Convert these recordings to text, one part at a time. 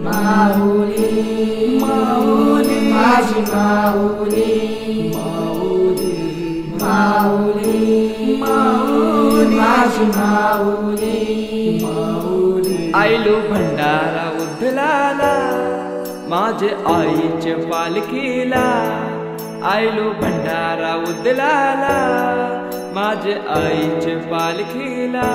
माऊली माऊली माझी माऊली माऊली माऊली माऊली माझी माऊली माऊली आयलो भंडारा उधलाला माझे आईचे पालखीला आयलो भंडारा उधलाला माझे आईचे पालखीला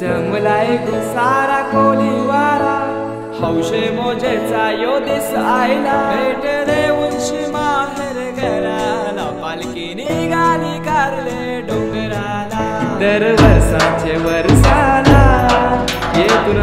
जमलाय सारा कोलीवारा हौशे मोजेचा यो दिस आयला भेट देऊनशी माहेर घराला पालखी निघाली कारले डोंगराला दर वर्षाचे वर्षाला येतून